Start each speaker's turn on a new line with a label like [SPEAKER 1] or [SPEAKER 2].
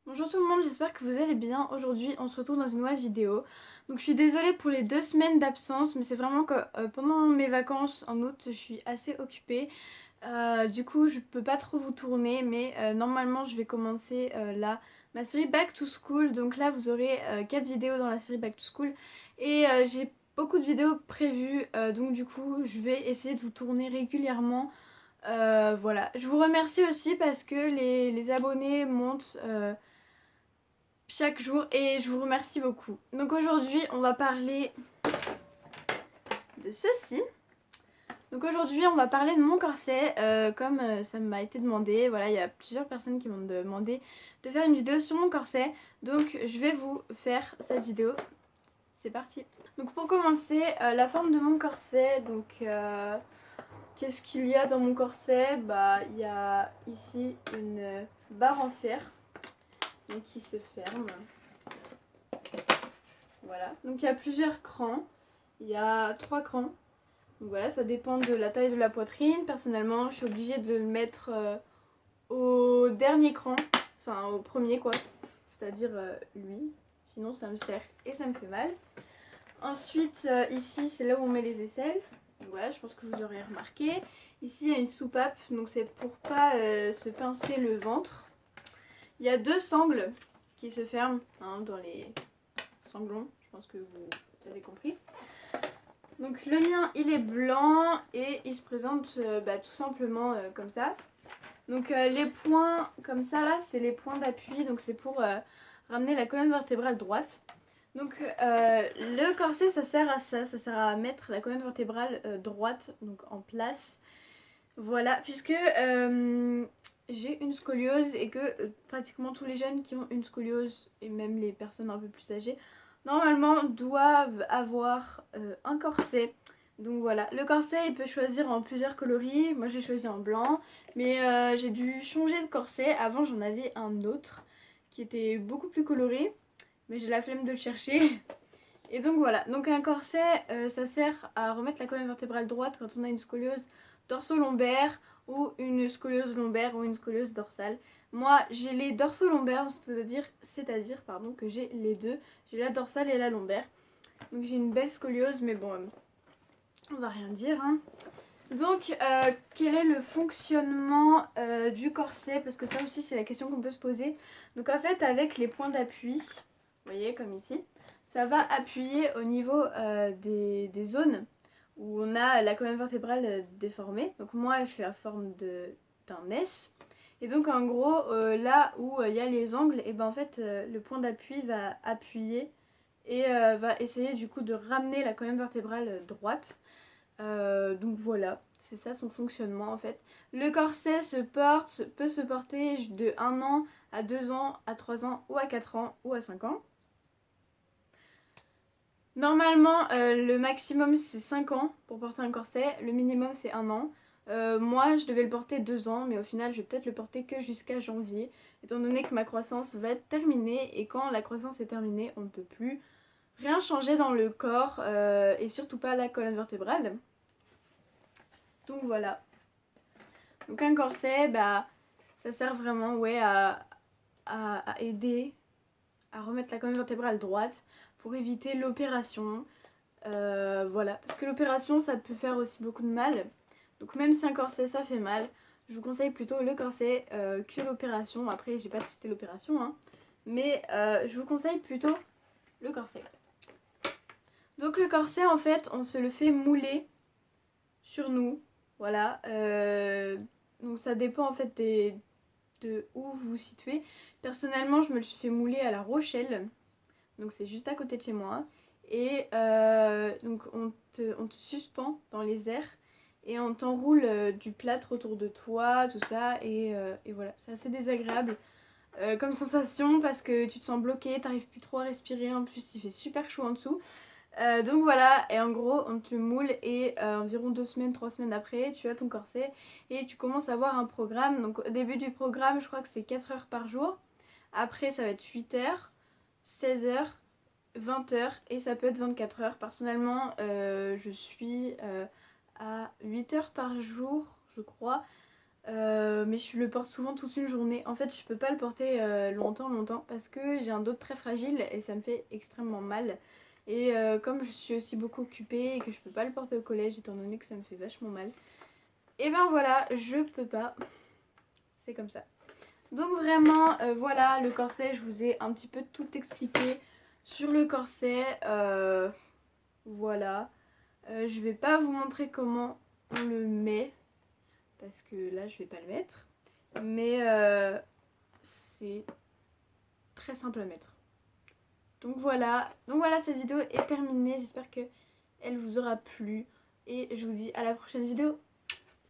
[SPEAKER 1] Bonjour tout le monde, j'espère que vous allez bien. Aujourd'hui on se retrouve dans une nouvelle vidéo. Donc je suis désolée pour les 2 semaines d'absence, mais c'est vraiment que pendant mes vacances en août je suis assez occupée. Du coup je peux pas trop vous tourner, mais normalement je vais commencer là ma série Back to School. Donc là vous aurez 4 vidéos dans la série Back to School. Et j'ai beaucoup de vidéos prévues, donc du coup je vais essayer de vous tourner régulièrement. Voilà, je vous remercie aussi parce que les abonnés montent chaque jour et je vous remercie beaucoup. Donc aujourd'hui on va parler de ceci. Donc aujourd'hui on va parler de mon corset comme ça m'a été demandé. Voilà, il y a plusieurs personnes qui m'ont demandé de faire une vidéo sur mon corset. Donc je vais vous faire cette vidéo. C'est parti. Donc pour commencer, la forme de mon corset. Donc qu'est-ce qu'il y a dans mon corset? Bah il y a ici une barre en fer donc, qui se ferme. Voilà, donc il y a plusieurs crans, il y a 3 crans. Donc voilà, ça dépend de la taille de la poitrine. Personnellement, je suis obligée de le mettre au dernier cran, enfin au premier quoi, c'est-à-dire lui. Sinon ça me serre et ça me fait mal. Ensuite, ici c'est là où on met les aisselles. Donc voilà, je pense que vous aurez remarqué. Ici il y a une soupape, donc c'est pour pas se pincer le ventre. Il y a 2 sangles qui se ferment dans les sanglons, je pense que vous avez compris. Donc le mien il est blanc et il se présente tout simplement comme ça. Donc les points comme ça là c'est les points d'appui, donc c'est pour ramener la colonne vertébrale droite. Donc le corset ça sert à ça, ça sert à mettre la colonne vertébrale droite donc en place. Voilà, puisque j'ai une scoliose et que pratiquement tous les jeunes qui ont une scoliose et même les personnes un peu plus âgées normalement doivent avoir un corset. Donc voilà, le corset il peut choisir en plusieurs coloris. Moi j'ai choisi en blanc, mais j'ai dû changer de corset. Avant j'en avais un autre qui était beaucoup plus coloré, mais j'ai la flemme de le chercher. Et donc voilà, donc un corset ça sert à remettre la colonne vertébrale droite quand on a une scoliose dorso-lombaire ou une scoliose lombaire ou une scoliose dorsale. Moi j'ai les dorso-lombaires, c'est-à-dire que j'ai les deux, j'ai la dorsale et la lombaire. Donc j'ai une belle scoliose, mais bon, on va rien dire hein. Donc quel est le fonctionnement du corset? Parce que ça aussi c'est la question qu'on peut se poser. Donc en fait avec les points d'appui, vous voyez comme ici, ça va appuyer au niveau des zones où on a la colonne vertébrale déformée. Donc moi elle fait la forme d'un S. Et donc en gros là où il y a les angles, et ben en fait le point d'appui va appuyer et va essayer du coup de ramener la colonne vertébrale droite. Donc voilà, c'est ça son fonctionnement en fait. Le corset peut se porter de 1 an à 2 ans, à 3 ans, ou à 4 ans, ou à 5 ans. Normalement, le maximum c'est 5 ans pour porter un corset, le minimum c'est 1 an. Moi je devais le porter 2 ans, mais au final je vais peut-être le porter que jusqu'à janvier, étant donné que ma croissance va être terminée, et quand la croissance est terminée, on ne peut plus rien changer dans le corps, et surtout pas la colonne vertébrale. Donc voilà. Donc un corset, bah, ça sert vraiment ouais, à aider à remettre la colonne vertébrale droite pour éviter l'opération. Voilà, parce que l'opération ça peut faire aussi beaucoup de mal. Donc même si un corset ça fait mal, je vous conseille plutôt le corset que l'opération. Après j'ai pas testé l'opération, hein, mais je vous conseille plutôt le corset. Donc le corset en fait on se le fait mouler sur nous, voilà. Donc ça dépend en fait de où vous vous situez. Personnellement je me le suis fait mouler à La Rochelle, donc c'est juste à côté de chez moi. Et donc on te suspend dans les airs et on t'enroule du plâtre autour de toi, tout ça, et voilà, c'est assez désagréable comme sensation parce que tu te sens bloqué, t'arrives plus trop à respirer, en plus il fait super chaud en dessous. Donc voilà, et en gros on te le moule et environ 2 semaines, 3 semaines après tu as ton corset et tu commences à avoir un programme. Donc au début du programme je crois que c'est 4 heures par jour, après ça va être 8 heures, 16 heures, 20 heures et ça peut être 24 heures. Personnellement je suis à 8 heures par jour je crois, Mais je le porte souvent toute une journée. En fait, je peux pas le porter longtemps parce que j'ai un dos très fragile et ça me fait extrêmement mal. Et comme je suis aussi beaucoup occupée et que je peux pas le porter au collège étant donné que ça me fait vachement mal, et ben voilà, je peux pas. C'est comme ça. Donc vraiment, voilà, le corset, je vous ai un petit peu tout expliqué sur le corset. Voilà. Je vais pas vous montrer comment on le met parce que là, je vais pas le mettre. Mais c'est très simple à mettre. Donc voilà, cette vidéo est terminée. J'espère qu'elle vous aura plu. Et je vous dis à la prochaine vidéo.